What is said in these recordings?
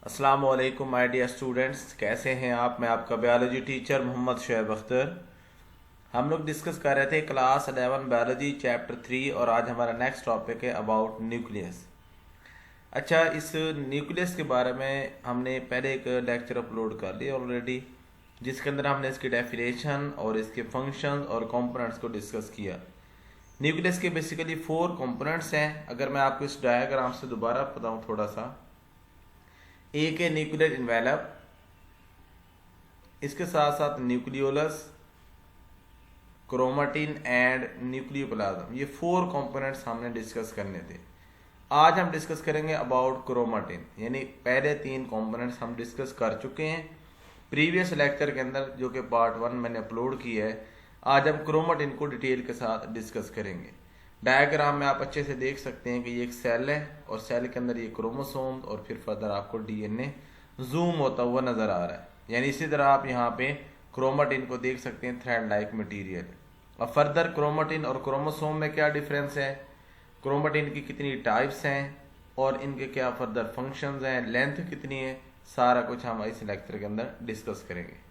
अस्सलाम वालेकुम my dear students, कैसे हैं आप। मैं आपका बायोलॉजी टीचर मोहम्मद शुएब अख्तर। हम लोग डिस्कस कर रहे थे क्लास 11 बायोलॉजी चैप्टर 3 और आज हमारा नेक्स्ट टॉपिक है अबाउट न्यूक्लियस। अच्छा, इस न्यूक्लियस के बारे में हमने पहले एक लेक्चर अपलोड कर लिया ऑलरेडी, जिसके अंदर हमने इसकी डेफिनेशन और इसके फंक्शंस और कंपोनेंट्स को डिस्कस किया। न्यूक्लियस के बेसिकली 4 कंपोनेंट्स हैं। अगर मैं आपको इस डायग्राम से दोबारा बताऊं थोड़ा सा, एक है न्यूक्लियर इन्वेलप, इसके साथ साथ न्यूक्लियोलस, क्रोमेटिन एंड न्यूक्लियोप्लाज्म। ये 4 कंपोनेंट्स हमने डिस्कस करने थे। आज हम डिस्कस करेंगे अबाउट क्रोमेटिन, यानी पहले 3 कंपोनेंट्स हम डिस्कस कर चुके हैं प्रीवियस लेक्चर के अंदर, जो कि पार्ट 1 मैंने अपलोड किया है। आज हम क्रोमेटिन को डिटेल के साथ डिस्कस करेंगे। डायग्राम में आप अच्छे से देख सकते हैं कि ये एक सेल है और सेल के अंदर ये क्रोमोसोम और फिर फर्दर आपको डीएनए जूम होता हुआ नजर आ रहा है। यानी इसी तरह आप यहाँ पे क्रोमेटिन को देख सकते हैं, थ्रेड लाइक मटेरियल। और फर्दर क्रोमेटिन और क्रोमोसोम में क्या डिफरेंस है, क्रोमेटिन की कितनी टाइप्स हैं और इनके क्या फर्दर फंक्शंस हैं, लेंथ कितनी है, सारा कुछ हम इस लेक्चर के अंदर डिस्कस करेंगे।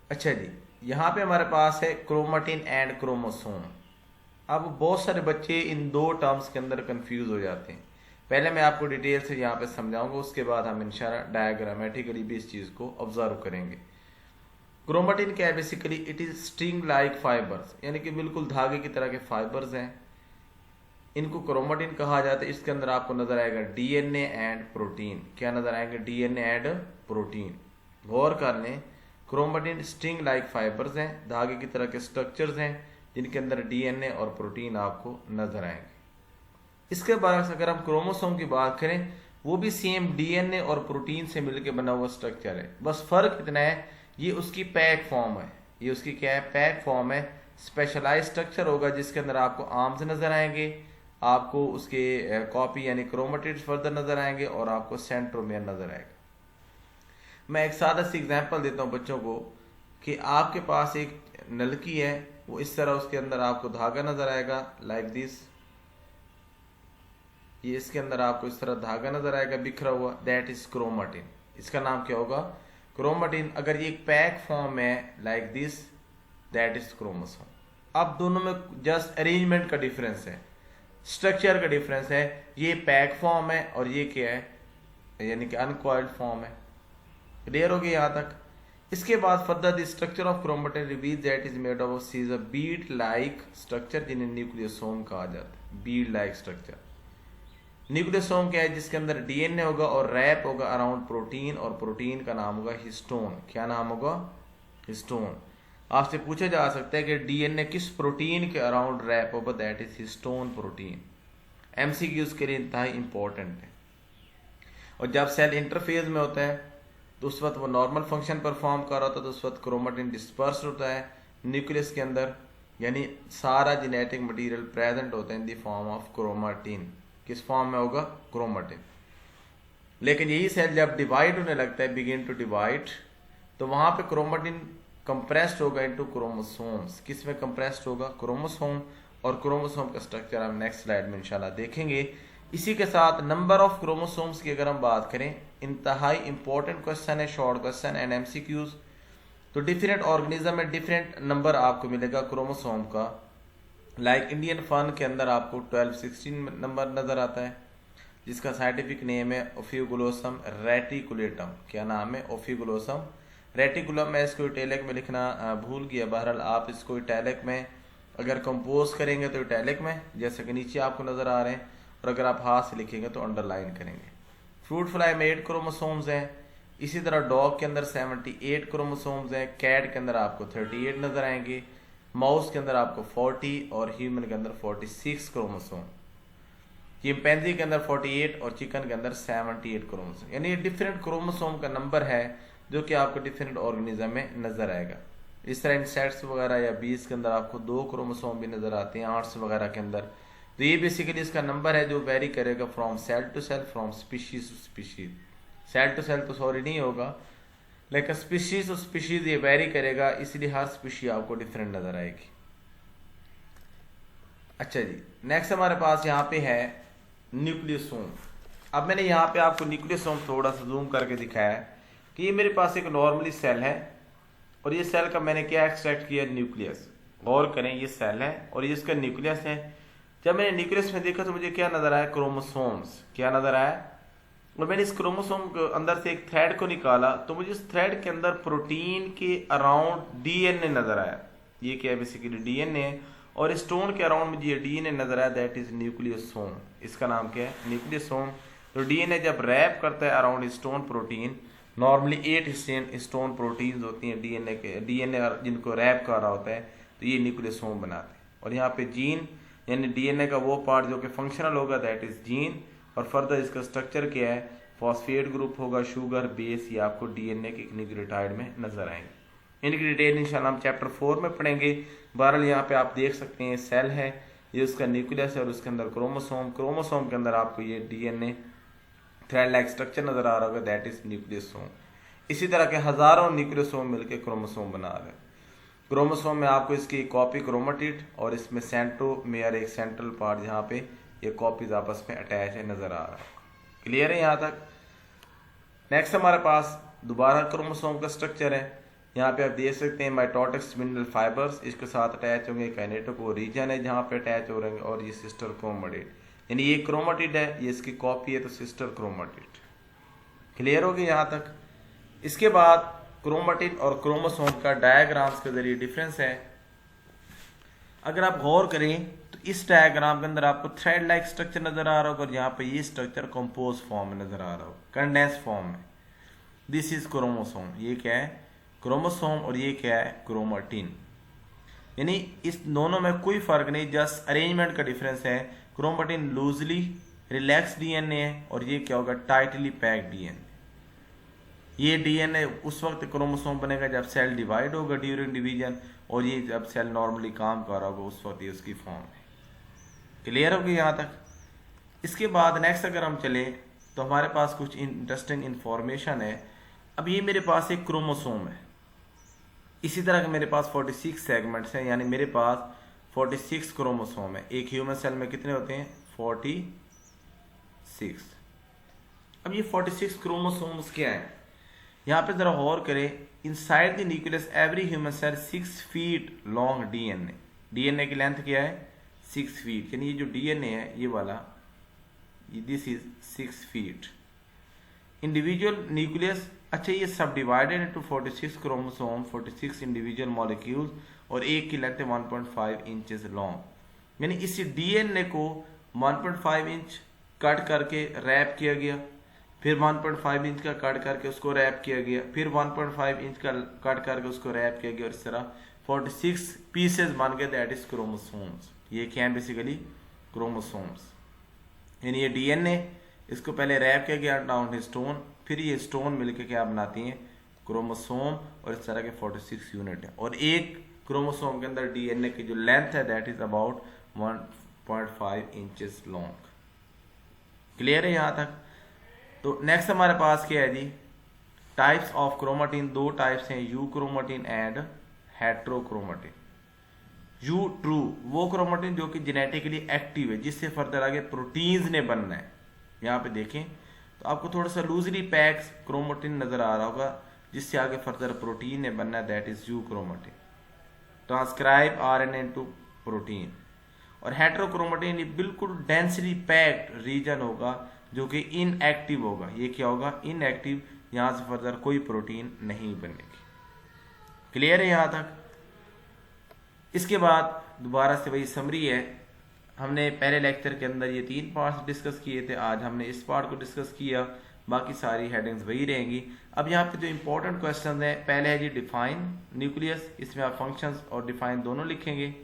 अच्छा जी, यहाँ पे हमारे पास है क्रोमेटिन एंड क्रोमोसोम। अब बहुत सारे बच्चे इन 2 टर्म्स के अंदर कंफ्यूज हो जाते हैं। पहले मैं आपको डिटेल से यहाँ पे समझाऊंगा, उसके बाद हम इंशाल्लाह डायग्रामेटिकली भी इस चीज को ऑब्जर्व करेंगे। क्रोमेटिन क्या है, basically it is string like fibres, यानी कि बिल्कुल धागे की तरह के फाइबर्स हैं। इनको क्रोमेटिन कहा जाता है। इसके अंदर आपको नजर आएगा डीएनए एंड प्रोटीन। क्या नजर आएंगे? DNA and protein. गौर कर लें, क्रोमेटिन स्ट्रिंग लाइक फाइबर्स हैं, धागे की तरह के स्ट्रक्चर्स हैं जिनके अंदर डीएनए और प्रोटीन आपको नजर आएंगे। इसके बाद अगर हम क्रोमोसोम की बात करें, वो भी सेम डीएनए और प्रोटीन से मिलकर बना हुआ स्ट्रक्चर है। बस फर्क इतना है, ये उसकी पैक फॉर्म है। ये उसकी क्या है? पैक फॉर्म है। स्पेशलाइज स्ट्रक्चर होगा जिसके अंदर आपको आर्म्स नजर आएंगे, आपको उसके कॉपी यानी क्रोमेटिड्स फर्दर नजर आएंगे और आपको सेंट्रोमियर नजर आएगा। मैं एक सादा सी एग्जांपल देता हूं बच्चों को कि आपके पास एक नलकी है, वो इस तरह उसके अंदर आपको धागा नजर आएगा लाइक दिस। ये इसके अंदर आपको इस तरह धागा नजर आएगा बिखरा हुआ, दैट इज क्रोमेटिन। इसका नाम क्या होगा? क्रोमेटिन। अगर ये एक पैक फॉर्म है like this, that is chromosome. अब दोनों में जस्ट अरेंजमेंट का डिफरेंस है, स्ट्रक्चर का डिफरेंस है। ये पैक फॉर्म है और ये क्या है, यानी कि अनकॉइल्ड फॉर्म है। क्लियर हो गया यहाँ तक? इसके बाद further the structure of chromatin reveal that is made of सीज बीड लाइक स्ट्रक्चर, जिन्हें न्यूक्लियोसोम कहा जाता है। Beed like structure. न्यूक्लियोसोम क्या है? जिसके अंदर डीएनए होगा और रैप होगा अराउंड प्रोटीन, और प्रोटीन का नाम होगा हिस्टोन। क्या नाम होगा? हिस्टोन। आपसे पूछा जा सकता है कि डीएनए किस प्रोटीन के अराउंड रैप होगा, that is histone protein. MCQs के लिए इंतहाई इंपॉर्टेंट है। और जब सेल इंटरफेज में होता है तो उस वक्त वो नॉर्मल फंक्शन परफॉर्म कर रहा होता है, तो उस वक्त क्रोमेटिन डिस्पर्स होता है न्यूक्लियस के अंदर, यानी सारा जेनेटिक मटेरियल प्रेजेंट होता है in the form of chromatin. किस फॉर्म में होगा? क्रोमेटिन। लेकिन यही सेल जब डिवाइड होने लगता है, बिगिन टू डिवाइड, तो वहां पे क्रोमेटिन कंप्रेस्ड होगा इनटू क्रोमोसोम्स। किस में कंप्रेस्ड होगा? क्रोमोसोम। और क्रोमोसोम का स्ट्रक्चर हम नेक्स्ट स्लाइड में इंशाल्लाह देखेंगे। इसी के साथ नंबर ऑफ क्रोमोसोम्स की अगर हम बात करें, इंतहाई इंपॉर्टेंट क्वेश्चन है, शॉर्ट क्वेश्चन एंड एमसीक्यूज। तो डिफरेंट ऑर्गेनिज्म में डिफरेंट नंबर आपको मिलेगा क्रोमोसोम का। लाइक इंडियन फर्न के अंदर आपको 12-16 नंबर नजर आता है, जिसका साइंटिफिक नेम है ओफियोग्लोसम रेटिकुलेटम। क्या नाम है? ओफियोग्लोसम रेटिकुलम। मैं इसको इटैलिक में लिखना भूल गया, बहरहाल आप इसको इटैलिक में अगर कंपोज करेंगे तो इटैलिक में, जैसे कि नीचे आपको नजर आ रहे हैं, और अगर आप हाथ से लिखेंगे तो अंडरलाइन करेंगे। फ्रूट फ्लाई में 8 क्रोमोसोम्स हैं। इसी तरह डॉग के अंदर 78 क्रोमोसोम्स हैं। कैट के अंदर आपको 38 नजर आएंगे। माउस के अंदर आपको 40 और ह्यूमन के अंदर 46 क्रोमोसोम। चिंपैंजी के अंदर 48 और चिकन के अंदर 78 क्रोमोसोम। यानी डिफरेंट क्रोमोसोम का नंबर है जो कि आपको डिफरेंट ऑर्गेनिज्म में नजर आएगा। इस तरह इंसेक्ट्स वगैरह या बीज के अंदर आपको 2 क्रोमोसोम भी नजर आते हैं, आर्ट्स वगैरह के अंदर। तो ये बेसिकली इसका नंबर है जो वेरी करेगा from cell to cell, from species to species. Cell to cell तो सॉरी नहीं होगा, लेकिन स्पीशीज टू स्पीशीज ये वेरी करेगा, इसलिए हर स्पीशी आपको डिफरेंट नजर आएगी। अच्छा जी, नेक्स्ट हमारे पास यहाँ पे है न्यूक्लियोसोम। अब मैंने यहाँ पे आपको न्यूक्लियोसोम थोड़ा सा जूम करके दिखाया है कि ये मेरे पास एक नॉर्मली सेल है और ये सेल का मैंने क्या एक्सट्रैक्ट किया, न्यूक्लियस। गौर करें, ये सेल है और ये इसका न्यूक्लियस है। जब मैंने न्यूक्लियस में देखा तो मुझे क्या नजर आया, क्रोमोसोम्स। क्या नजर आया? और मैंने इस क्रोमोसोम के अंदर से एक थ्रेड को निकाला तो मुझे इस थ्रेड के अंदर प्रोटीन के अराउंड डीएनए नजर आया। ये क्या है, बेसिकली डीएनए है। और स्टोन के अराउंड मुझे ये डीएनए नजर आया, दैट इज न्यूक्लियोसोम। इसका नाम क्या है, न्यूक्लियोसोम। तो डीएनए जब रैप करता है around stone protein, normally 8 stone proteins होती हैं डीएनए के, डीएनए जिनको रैप कर रहा होता है, तो ये न्यूक्लियोसोम बनाते हैं। और यहाँ पे जीन यानी डीएनए का वो पार्ट जो कि फंक्शनल होगा, दैट इज जीन। और फर्दर इसका स्ट्रक्चर क्या है, फॉस्फेट ग्रुप होगा, शुगर, बेस, ये आपको डीएनए के न्यूक्लियोटाइड में नजर आएंगे। इनकी डिटेल इंशाल्लाह हम चैप्टर 4 में पढ़ेंगे। बहरहाल यहाँ पे आप देख सकते हैं सेल है, ये उसका न्यूक्लियस है और उसके अंदर क्रोमोसोम। क्रोमोसोम के अंदर आपको ये डीएनए थ्रेड लाइक स्ट्रक्चर नजर आ रहा होगा, दैट इज न्यूक्लियोसोम। इसी तरह के हजारों न्यूक्लियोसोम मिलकर क्रोमोसोम बना रहे हैं। क्रोमोसोम में आपको इसकी कॉपी क्रोमेटिड और इसमें सेंट्रोमेयर एक सेंट्रल पार्ट जहाँ पे ये कॉपीज आपस में अटैच है नजर आ रहा है। क्लियर है यहाँ तक? नेक्स्ट हमारे पास दोबारा क्रोमोसोम का स्ट्रक्चर है। यहाँ पे आप देख सकते हैं माइटोटिक स्पिंडल फाइबर्स इसके साथ अटैच होंगे, काइनेटोको रीजन है जहाँ पे अटैच हो रहे हैं, और ये सिस्टर क्रोमेटिड, यानी ये क्रोमेटिड है, ये इसकी कॉपी है, तो सिस्टर क्रोमेटिड। क्लियर होगी यहाँ तक? इसके बाद क्रोमेटिन और क्रोमोसोम का डायग्राम्स के जरिए डिफरेंस है। अगर आप गौर करें तो इस डायग्राम के अंदर आपको थ्रेड लाइक स्ट्रक्चर नजर आ रहा होगा और यहाँ पे ये स्ट्रक्चर कंपोज फॉर्म में नजर आ रहा होगा, कंडेंस फॉर्म में। This is chromosome. ये क्या है, क्रोमोसोम, और ये क्या है, क्रोमेटिन। यानी इस दोनों में कोई फर्क नहीं, जस्ट अरेंजमेंट का डिफरेंस है। क्रोमेटिन लूजली रिलैक्स डीएनए है और ये क्या होगा, टाइटली पैक्ड डीएनए। ये डीएनए उस वक्त क्रोमोसोम बनेगा जब सेल डिवाइड होगा ड्यूरिंग डिवीजन, और ये जब सेल नॉर्मली काम कर रहा होगा उस वक्त ये उसकी फॉर्म है। क्लियर होगी यहाँ तक? इसके बाद नेक्स्ट अगर हम चले तो हमारे पास कुछ इंटरेस्टिंग इंफॉर्मेशन है। अब ये मेरे पास एक क्रोमोसोम है, इसी तरह के मेरे पास 46 सेगमेंट्स हैं, यानी मेरे पास 46 क्रोमोसोम है। एक ह्यूमन सेल में कितने होते हैं, 46। अब ये 46 क्रोमोसोम्स क्या है, यहाँ पे जरा गौर करें। Inside the nucleus every human cell 6 feet long DNA. DNA की लेंथ क्या है, 6 फीट, यानी ये जो डीएनए है ये वाला, this is 6 feet. Individual nucleus, अच्छा ये सब divided into 46 chromosome, 46 individual molecules, और एक की लेंथ है 1.5 इंचेस लॉन्ग। यानी इस डीएनए को 1.5 इंच कट करके रैप किया गया, फिर 1.5 इंच का कट करके उसको रैप किया गया, फिर 1.5 इंच का कट करके उसको रैप किया गया, और इस तरह 46 पीसेस बन गए, दैट इज क्रोमोसोम्स। ये क्या है, बेसिकली क्रोमोसोम्स। यानी ये डीएनए, इसको पहले रैप किया गया डाउन स्टोन, फिर ये स्टोन मिलके क्या बनाती हैं, क्रोमोसोम, और इस तरह के 46 यूनिट है। और एक क्रोमोसोम के अंदर डीएनए की जो लेंथ है that is about 1.5 inches long. Clear है यहाँ तक? तो नेक्स्ट हमारे पास क्या है जी, टाइप्स ऑफ क्रोमेटिन। दो टाइप्स हैं, you chromatin and heterochromatin. You true वो क्रोमेटिन जो कि जेनेटिकली एक्टिव है, जिससे फर्दर आगे प्रोटीन्स ने बनना है। यहाँ पे देखें तो आपको थोड़ा सा लूजली पैक्स क्रोमेटिन नजर आ रहा होगा, जिससे आगे फर्दर प्रोटीन ने बनना है, that is you chromatin. Transcribe RNA into protein. और हेट्रोक्रोमेटिन बिल्कुल डेंसली पैक्ड रीजन होगा जो कि इनएक्टिव होगा। ये क्या होगा, इनएक्टिव, यहां से फर्दर कोई प्रोटीन नहीं बनेगी। क्लियर है यहां तक? इसके बाद दोबारा से वही समरी है। हमने पहले लेक्चर के अंदर ये 3 पार्ट्स डिस्कस किए थे, आज हमने इस पार्ट को डिस्कस किया, बाकी सारी हेडिंग्स वही रहेंगी। अब यहाँ पे जो इंपॉर्टेंट क्वेश्चन है, पहले है जी डिफाइन न्यूक्लियस, इसमें आप फंक्शंस और डिफाइन दोनों लिखेंगे।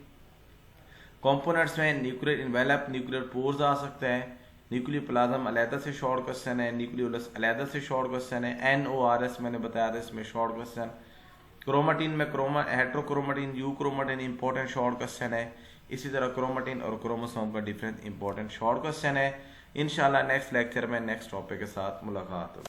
कंपोनेंट्स में न्यूक्लियर इन्वेलप, न्यूक्लियर पोर्स आ सकता है, न्यूक्लियर प्लाज्म अलहदा से शॉर्ट क्वेश्चन है, न्यूक्लियोलस अलहदा से शॉर्ट क्वेश्चन है, NORS मैंने बताया था इसमें शॉर्ट क्वेश्चन। क्रोमेटिन में heterochromatin, you chromatin important short question है। इसी तरह क्रोमेटिन और क्रोमोसोम का डिफरेंस इंपॉर्टेंट शॉर्ट क्वेश्चन है। इंशाल्लाह नेक्स्ट लेक्चर में नेक्स्ट टॉपिक के साथ मुलाकात होगी।